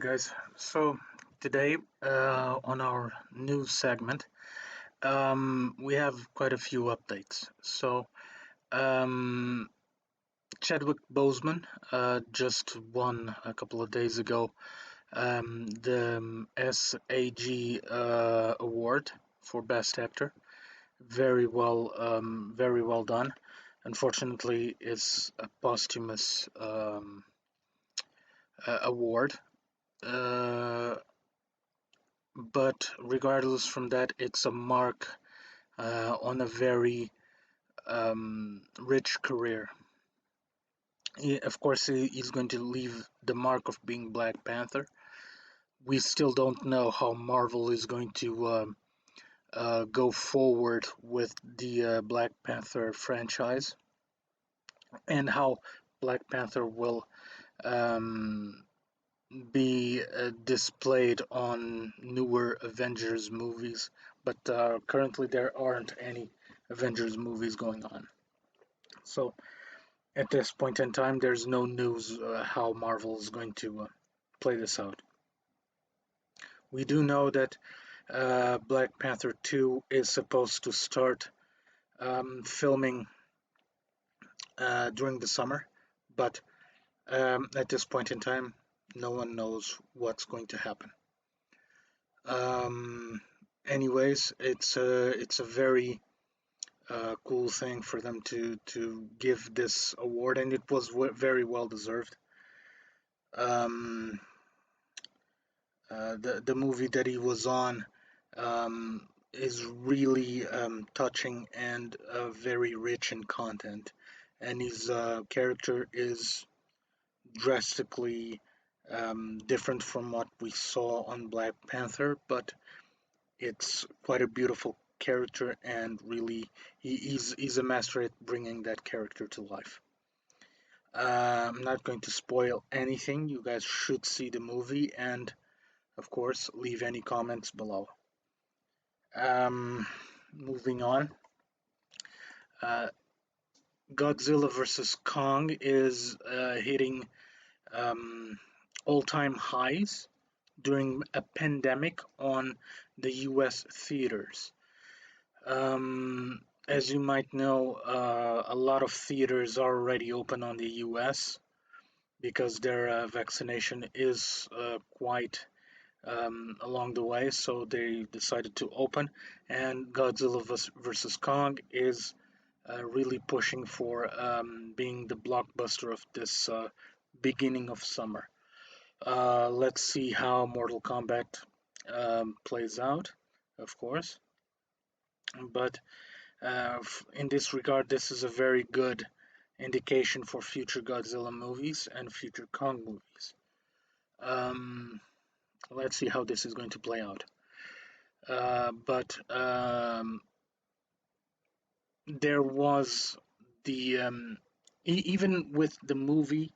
guys. So today, on our news segment, we have quite a few updates. Um, Chadwick Boseman just won a couple of days ago the SAG award for Best Actor. Very well done. Unfortunately, it's a posthumous award. Uh, but regardless from that, it's a mark on a very rich career. Of course, he's going to leave the mark of being Black Panther. We still don't know how Marvel is going to go forward with the Black Panther franchise and how Black Panther will um, be displayed on newer Avengers movies, but currently there aren't any Avengers movies going on. So at this point in time, there's no news how Marvel is going to play this out. We do know that Black Panther 2 is supposed to start filming during the summer, but at this point in time, no one knows what's going to happen. Um, Anyways, it's a very cool thing for them to give this award, and it was very well deserved. Um, the movie that he was on is really touching and very rich in content, and his character is drastically different from what we saw on Black Panther, but it's quite a beautiful character, and really he's a master at bringing that character to life. I'm not going to spoil anything. You guys should see the movie, and of course, leave any comments below. Um, Moving on, uh, Godzilla vs. Kong is hitting um, all-time highs during a pandemic on the U.S. theaters. As you might know, a lot of theaters are already open on the US because their vaccination is quite along the way, so they decided to open. And Godzilla vs. Kong is really pushing for being the blockbuster of this beginning of summer. Let's see how Mortal Kombat plays out, of course. But in this regard, this is a very good indication for future Godzilla movies and future Kong movies. Um, let's see how this is going to play out. But there was the even with the movie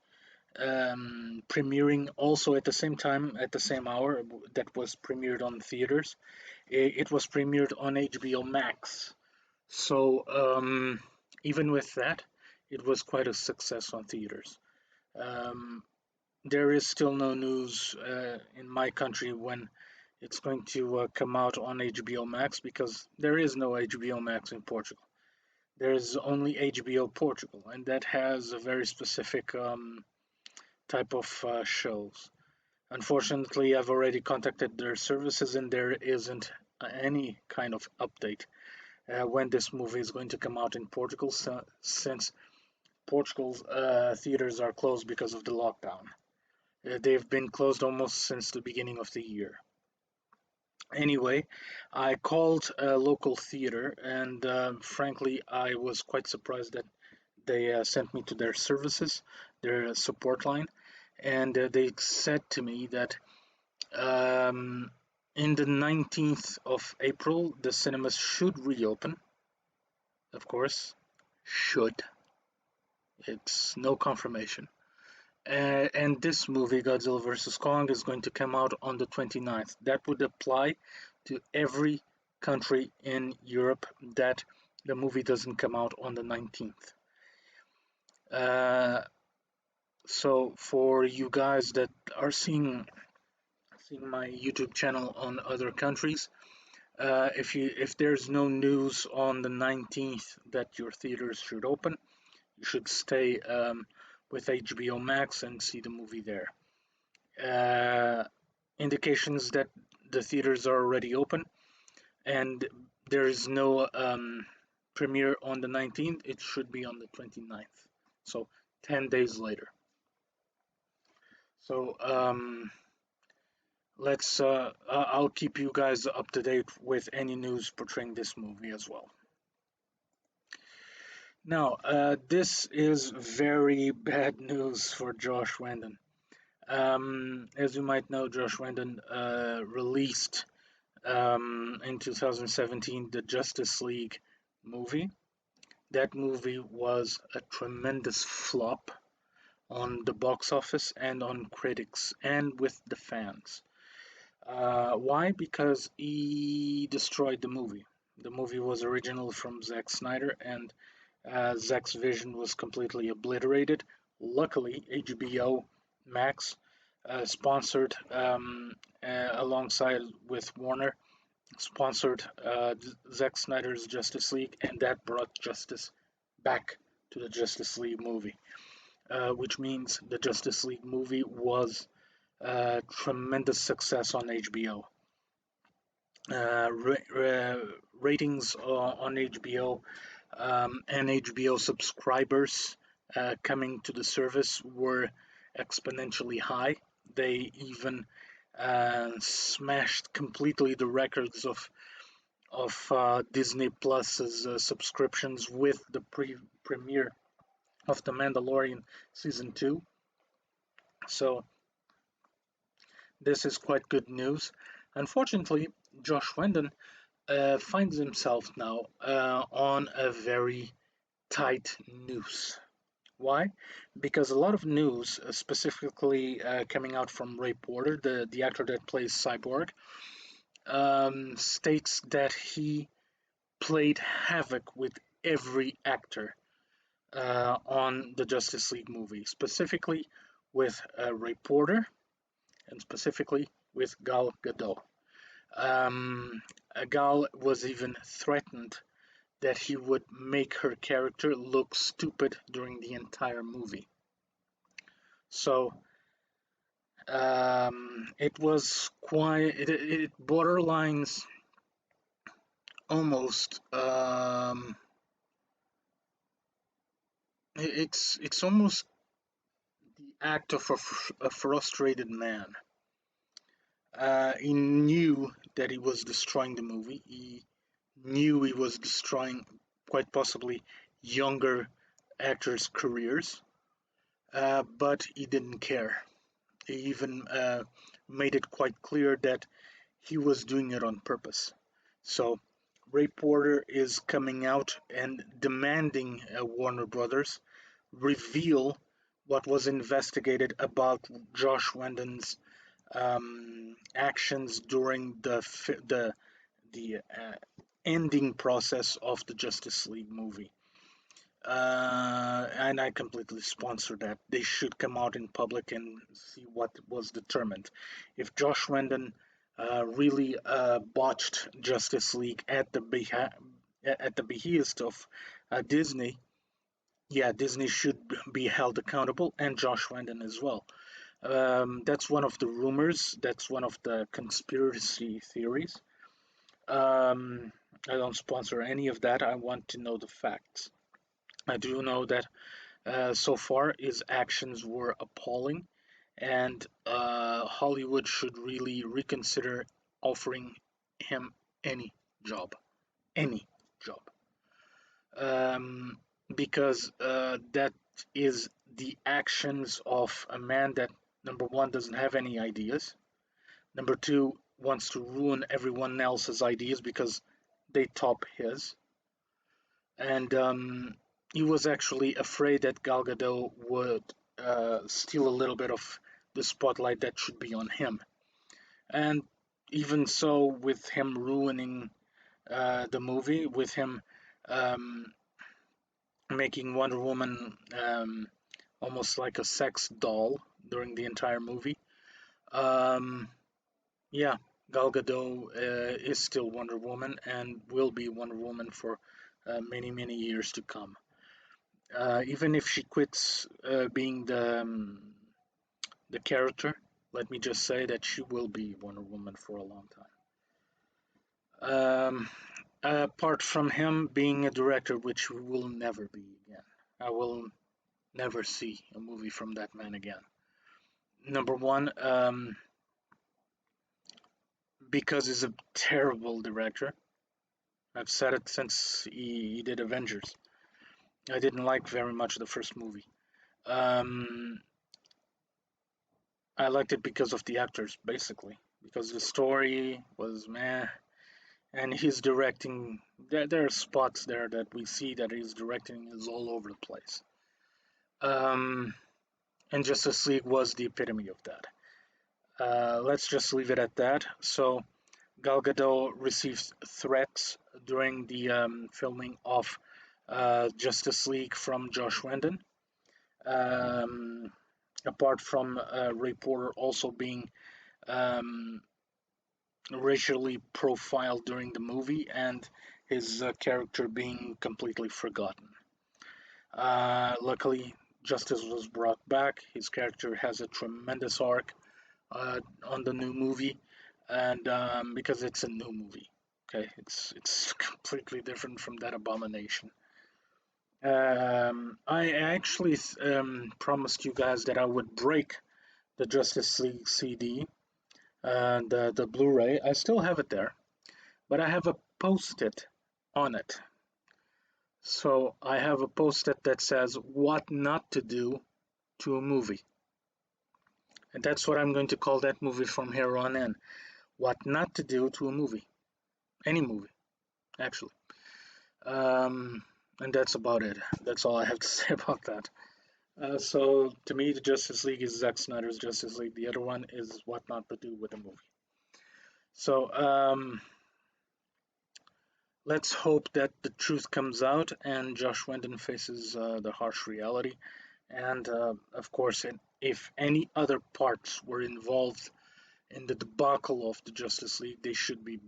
premiering also at the same time, at the same hour that was premiered on theaters, it was premiered on HBO Max. So even with that, it was quite a success on theaters. Um, there is still no news in my country when it's going to come out on HBO Max because there is no HBO Max in Portugal. There is only HBO Portugal, and that has a very specific type of shows. Unfortunately, I've already contacted their services, and there isn't any kind of update when this movie is going to come out in Portugal, since Portugal's theaters are closed because of the lockdown. They've been closed almost since the beginning of the year. Anyway, I called a local theater, and frankly, I was quite surprised that they sent me to their services, their support line, and they said to me that um, in the 19th of April, the cinemas should reopen. Of course, should. It's no confirmation. And this movie, Godzilla vs. Kong, is going to come out on the 29th. That would apply to every country in Europe that the movie doesn't come out on the 19th. So for you guys that are seeing seen my YouTube channel on other countries. If there's no news on the 19th that your theaters should open, you should stay with HBO Max and see the movie there. Uh, Indications that the theaters are already open and there is no premiere on the 19th. It should be on the 29th, so 10 days later. So I'll keep you guys up to date with any news portraying this movie as well. Now, this is very bad news for Josh Whedon. As you might know, Josh Whedon released in 2017 the Justice League movie. That movie was a tremendous flop on the box office and on critics and with the fans. Why? Because he destroyed the movie. The movie was original from Zack Snyder, and Zack's vision was completely obliterated. Luckily, HBO Max sponsored, alongside with Warner, sponsored Zack Snyder's Justice League, and that brought justice back to the Justice League movie, which means the Justice League movie was a tremendous success on HBO. Ratings on HBO and HBO subscribers coming to the service were exponentially high. They even smashed completely the records of Disney Plus's subscriptions with the premiere of The Mandalorian season 2. So this is quite good news. Unfortunately, Josh Whedon finds himself now on a very tight noose. Why? Because a lot of news, specifically coming out from Ray Porter, the actor that plays Cyborg, states that he played havoc with every actor on the Justice League movie, specifically with Ray Porter and specifically with Gal Gadot. Um, Gal was even threatened that he would make her character look stupid during the entire movie. So it was quite it borderlines almost it's almost the act of a frustrated man. He knew that he was destroying the movie. He knew he was destroying quite possibly younger actors' careers, but he didn't care. He even made it quite clear that he was doing it on purpose. So Ray Porter is coming out and demanding Warner Brothers reveal what was investigated about Josh Whedon's actions during the ending process of the Justice League movie. And I completely sponsor that. They should come out in public and see what was determined. If Josh Whedon really botched Justice League at the behest of Disney, yeah, Disney should be held accountable, and Josh Whedon as well. That's one of the rumors. That's one of the conspiracy theories. Um, I don't sponsor any of that. I want to know the facts. I do know that so far his actions were appalling, and Hollywood should really reconsider offering him any job, any job, um, because that is the actions of a man that, number one, doesn't have any ideas, number two, wants to ruin everyone else's ideas because they top his, and he was actually afraid that Gal Gadot would steal a little bit of the spotlight that should be on him. And even so, with him ruining the movie, with him um, making Wonder Woman almost like a sex doll during the entire movie, um, Yeah, Gal Gadot is still Wonder Woman and will be Wonder Woman for many, many years to come. Even if she quits being the character, let me just say that she will be Wonder Woman for a long time. Apart from him being a director, which will never be again, I will never see a movie from that man again. Number one, because he's a terrible director. I've said it since he did Avengers. I didn't like very much the first movie. Um, I liked it because of the actors, basically, because the story was meh, and his directing. There are spots there that we see that his directing is all over the place. Um, and Justice League was the epitome of that. Let's just leave it at that. So Gal Gadot received threats during the filming of Justice League from Josh Whedon. Um, Apart from Ray Porter also being um, racially profiled during the movie and his character being completely forgotten. Luckily, justice was brought back. His character has a tremendous arc on the new movie, and because it's a new movie, okay, it's completely different from that abomination. I actually promised you guys that I would break the Justice League CD and the Blu-ray. I still have it there, but I have a post-it on it. So I have a post-it that says what not to do to a movie. And that's what I'm going to call that movie from here on in. What not to do to a movie. Any movie, actually. Um, and that's about it. That's all I have to say about that. So to me, the Justice League is Zack Snyder's Justice League. The other one is what not to do with a movie. So let's hope that the truth comes out and Josh Whedon faces the harsh reality. And of course, if any other parts were involved in the debacle of the Justice League, they should be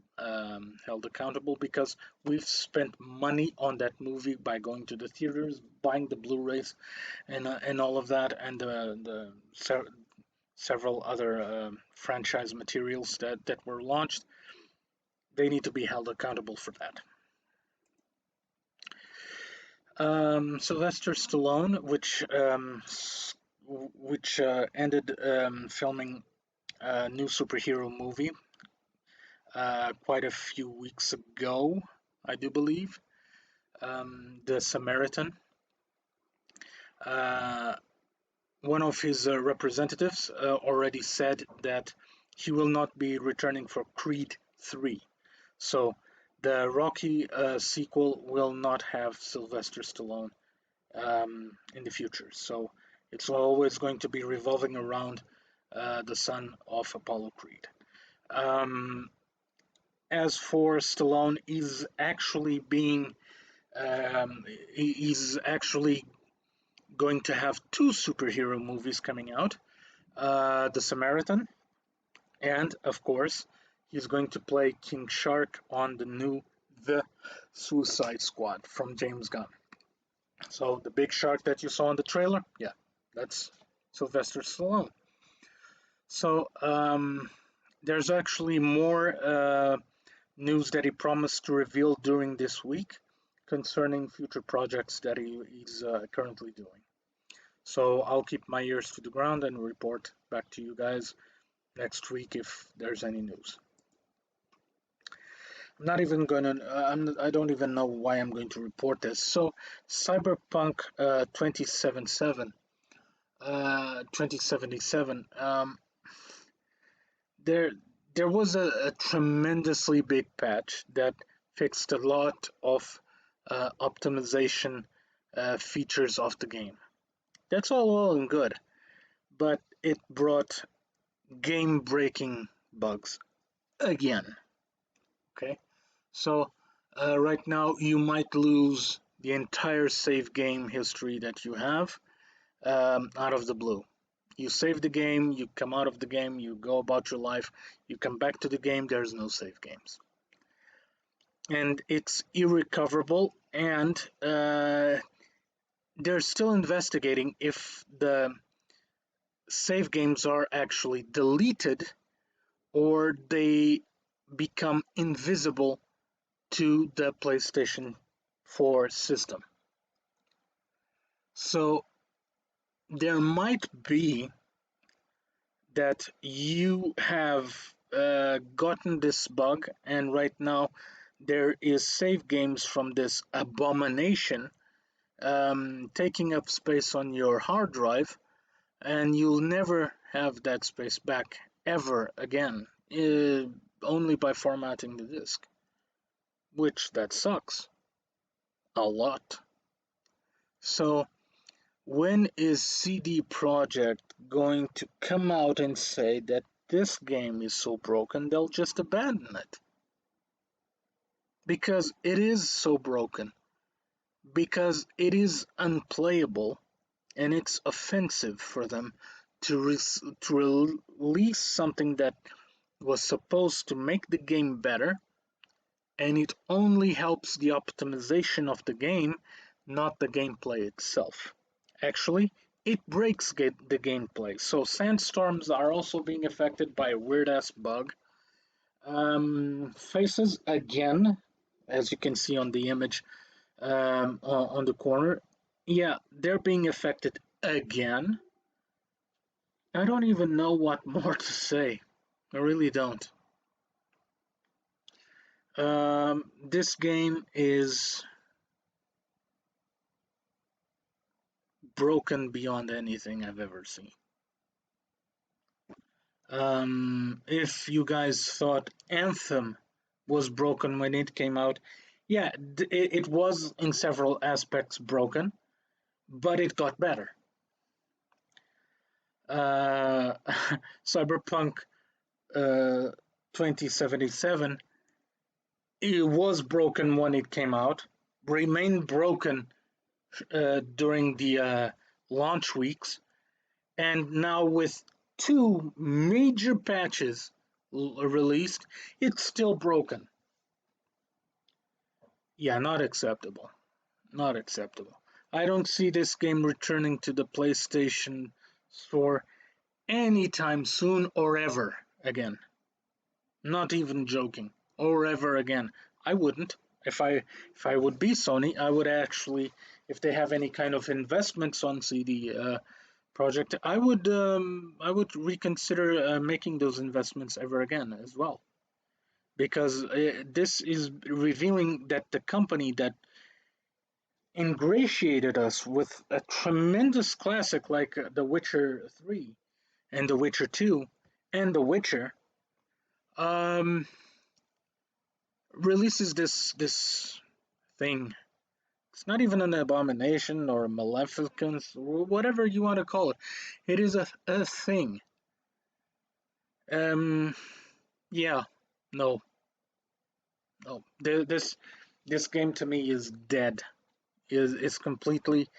held accountable because we've spent money on that movie by going to the theaters, buying the Blu-rays, and all of that, and several other franchise materials that were launched. They need to be held accountable for that. Sylvester Stallone, which ended filming a new superhero movie quite a few weeks ago, I do believe. The Samaritan. Uh, One of his representatives already said that he will not be returning for Creed 3. So the Rocky sequel will not have Sylvester Stallone in the future. So it's always going to be revolving around the son of Apollo Creed. Um, as for Stallone, he's actually going to have two superhero movies coming out, The Samaritan, and of course, he's going to play King Shark on the new The Suicide Squad from James Gunn. So the big shark that you saw in the trailer, yeah, that's Sylvester Stallone. So there's actually more news that he promised to reveal during this week concerning future projects that he's currently doing. So I'll keep my ears to the ground and report back to you guys next week if there's any news. I'm not even gonna. I don't even know why I'm going to report this. So Cyberpunk 2077. There there was a tremendously big patch that fixed a lot of optimization features of the game. That's all well and good, but it brought game-breaking bugs again. Okay, so right now you might lose the entire save game history that you have out of the blue. You save the game, you come out of the game, you go about your life, you come back to the game, there's no save games. And it's irrecoverable, and they're still investigating if the save games are actually deleted or they become invisible to the PlayStation 4 system. So there might be that you have gotten this bug, and right now there is save games from this abomination taking up space on your hard drive, and you'll never have that space back ever again, only by formatting the disk, which that sucks a lot. So when is CD Projekt going to come out and say that this game is so broken they'll just abandon it? Because it is so broken. Because it is unplayable, and it's offensive for them to release something that was supposed to make the game better, and it only helps the optimization of the game, not the gameplay itself. Actually, it breaks the gameplay. So sandstorms are also being affected by a weird ass bug. Faces again, as you can see on the image on the corner. Yeah, they're being affected again. I don't even know what more to say. I really don't. This game is broken beyond anything I've ever seen. If you guys thought Anthem was broken when it came out, yeah, it was in several aspects broken, but it got better. Uh, Cyberpunk 2077, it was broken when it came out, remained broken during the launch weeks, and now with two major patches released, it's still broken. Yeah, not acceptable. Not acceptable. I don't see this game returning to the PlayStation Store anytime soon or ever again. Not even joking. Or ever again. I wouldn't. If I would be Sony, I would actually, if they have any kind of investments on CD Project, I would reconsider making those investments ever again as well, because this is revealing that the company that ingratiated us with a tremendous classic like The Witcher 3 and The Witcher 2 and The Witcher um, releases this thing. It's not even an abomination or a maleficence or whatever you want to call it. It is a thing. Um, yeah, no, no. This game to me is dead. Is completely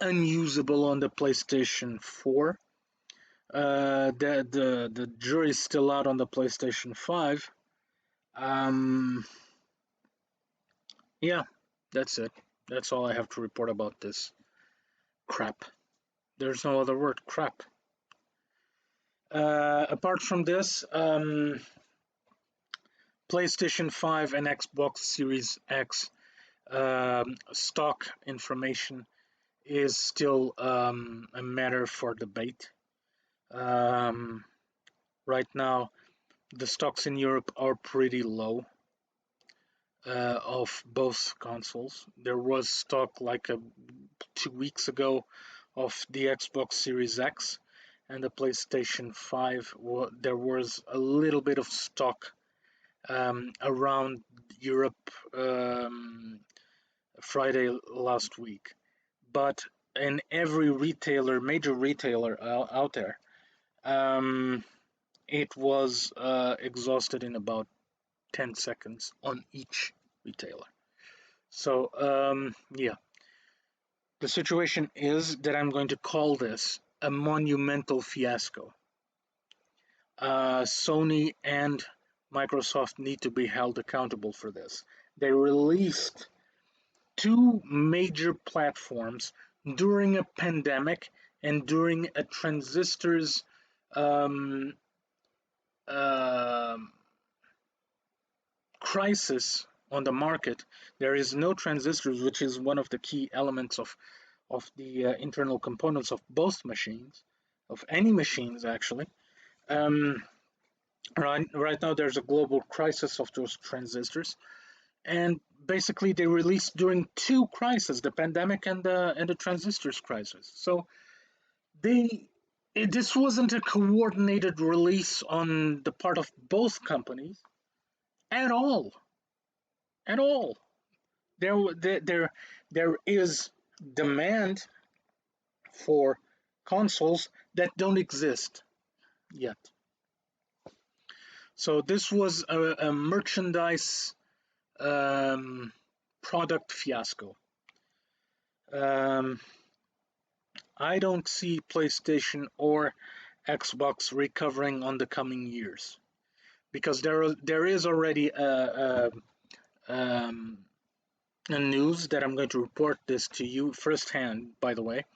unusable on the PlayStation 4. The jury's still out on the PlayStation 5. Um, yeah, that's it. That's all I have to report about this crap. There's no other word. Crap. Apart from this, PlayStation 5 and Xbox Series X stock information is still a matter for debate. Um, right now, the stocks in Europe are pretty low of both consoles. There was stock like 2 weeks ago of the Xbox Series X and the PlayStation 5. There was a little bit of stock around Europe Friday last week. But in every retailer, major retailer out there, um, it was exhausted in about 10 seconds on each retailer. So, yeah, the situation is that I'm going to call this a monumental fiasco. Sony and Microsoft need to be held accountable for this. They released two major platforms during a pandemic and during a transistors um, um crisis on the market. There is no transistors, which is one of the key elements of the internal components of both machines, of any machines actually. Um, right now, there's a global crisis of those transistors, and basically they released during two crises, the pandemic and the transistors crisis. So they this wasn't a coordinated release on the part of both companies at all, at all. There is demand for consoles that don't exist yet. So this was a merchandise um, product fiasco. Um, I don't see PlayStation or Xbox recovering on the coming years because there is already um, a news that I'm going to report this to you firsthand. By the way,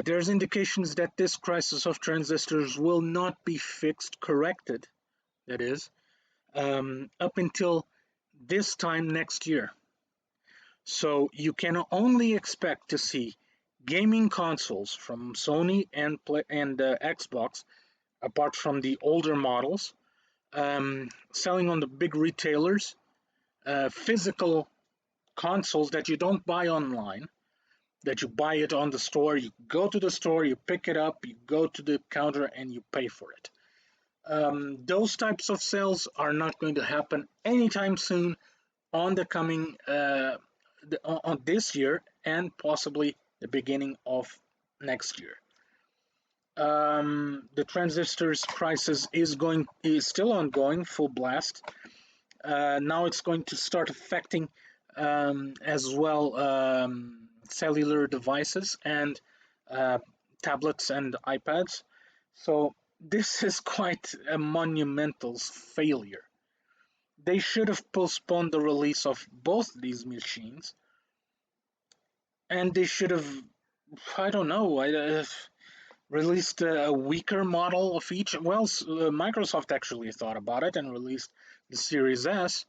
there's indications that this crisis of transistors will not be fixed, corrected. That is, up until this time next year. So you can only expect to see gaming consoles from Sony and Xbox, apart from the older models, selling on the big retailers, physical consoles that you don't buy online, that you buy it on the store. You go to the store, you pick it up, you go to the counter, and you pay for it. Those types of sales are not going to happen anytime soon on the coming on this year and possibly the beginning of next year. The transistors crisis is still ongoing, full blast. Now it's going to start affecting as well cellular devices and uh, tablets and iPads. So this is quite a monumental failure. They should have postponed the release of both these machines, and they should have, I don't know, released a weaker model of each. Well, Microsoft actually thought about it and released the Series S.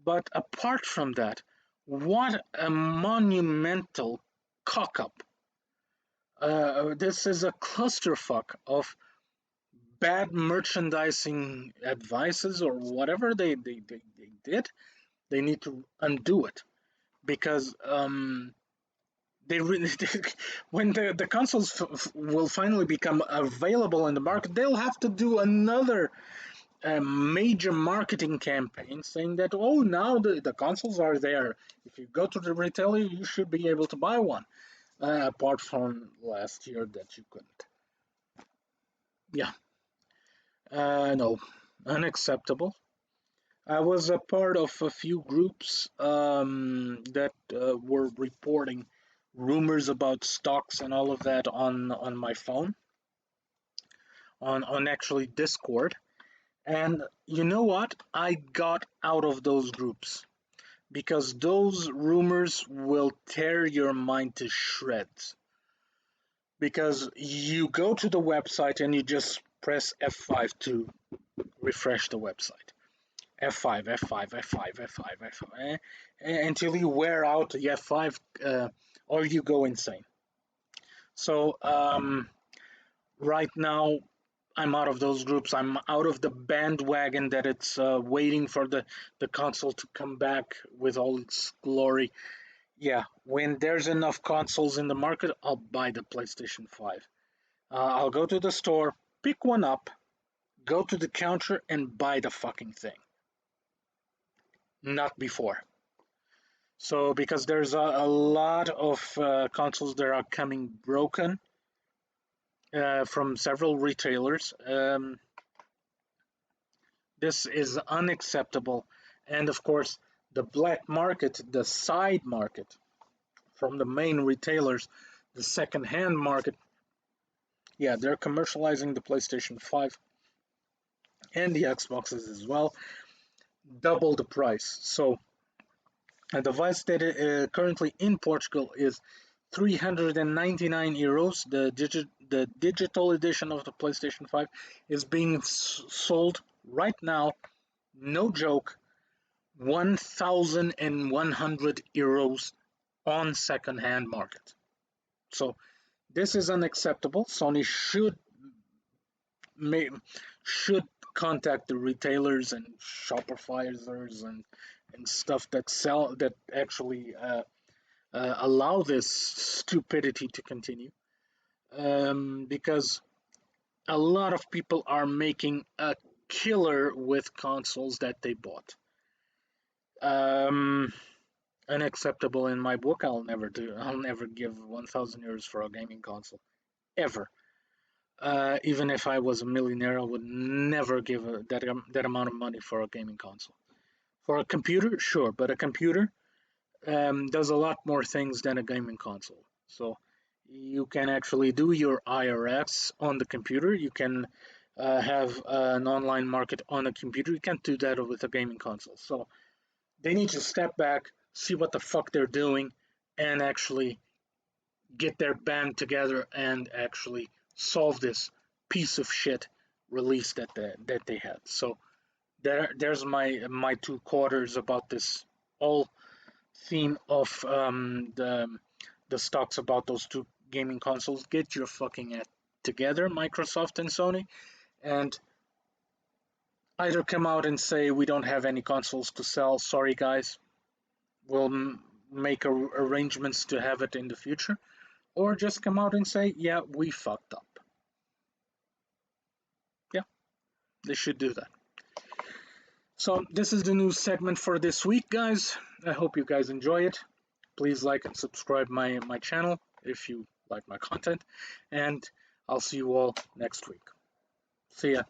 But apart from that, what a monumental cock up. This is a clusterfuck of bad merchandising advices or whatever they did. They need to undo it because they really when the consoles will finally become available in the market, they'll have to do another major marketing campaign saying that, oh, now the consoles are there. If you go to the retailer, you should be able to buy one. Apart from last year that you couldn't. Yeah, no, unacceptable. I was a part of a few groups that were reporting rumors about stocks and all of that on my phone, on actually Discord. And you know what? I got out of those groups because those rumors will tear your mind to shreds. Because you go to the website and you just press F5 to refresh the website. F5, F5, F5, F5, F5, until you wear out the F5 or you go insane. So right now, I'm out of those groups. I'm out of the bandwagon that it's waiting for the console to come back with all its glory. Yeah, when there's enough consoles in the market, I'll buy the PlayStation 5. I'll go to the store, pick one up, go to the counter, and buy the fucking thing. Not before. So, because there's a lot of consoles that are coming broken from several retailers. This is unacceptable. And of course, the black market, the side market from the main retailers, the second-hand market Yeah, they're commercializing the PlayStation 5 and the Xboxes as well, double the price. So a device that currently in Portugal is 399 euros. The digital edition of the PlayStation 5 is being sold right now, no joke, 1,100 euros on second-hand market. So this is unacceptable. Sony may, should contact the retailers and Shopifyers and stuff that actually allow this stupidity to continue, because a lot of people are making a killer with consoles that they bought. Um, Unacceptable in my book. I'll never give 1,000 euros for a gaming console ever. Even if I was a millionaire, I would never give that amount of money for a gaming console. For a computer, sure, but a computer does a lot more things than a gaming console. So you can actually do your IRS on the computer. You can have an online market on a computer. You can't do that with a gaming console. So they need to step back, see what the fuck they're doing, and actually get their band together and actually solve this piece of shit release that they had. So there's my two quarters about this whole theme of the stocks about those two gaming consoles. Get your fucking act together, Microsoft and Sony, and either come out and say we don't have any consoles to sell. Sorry, guys. We'll make arrangements to have it in the future, or just come out and say, yeah, we fucked up. Yeah, they should do that. So this is the news segment for this week, guys. I hope you guys enjoy it. Please like and subscribe my channel if you like my content, and I'll see you all next week. See ya.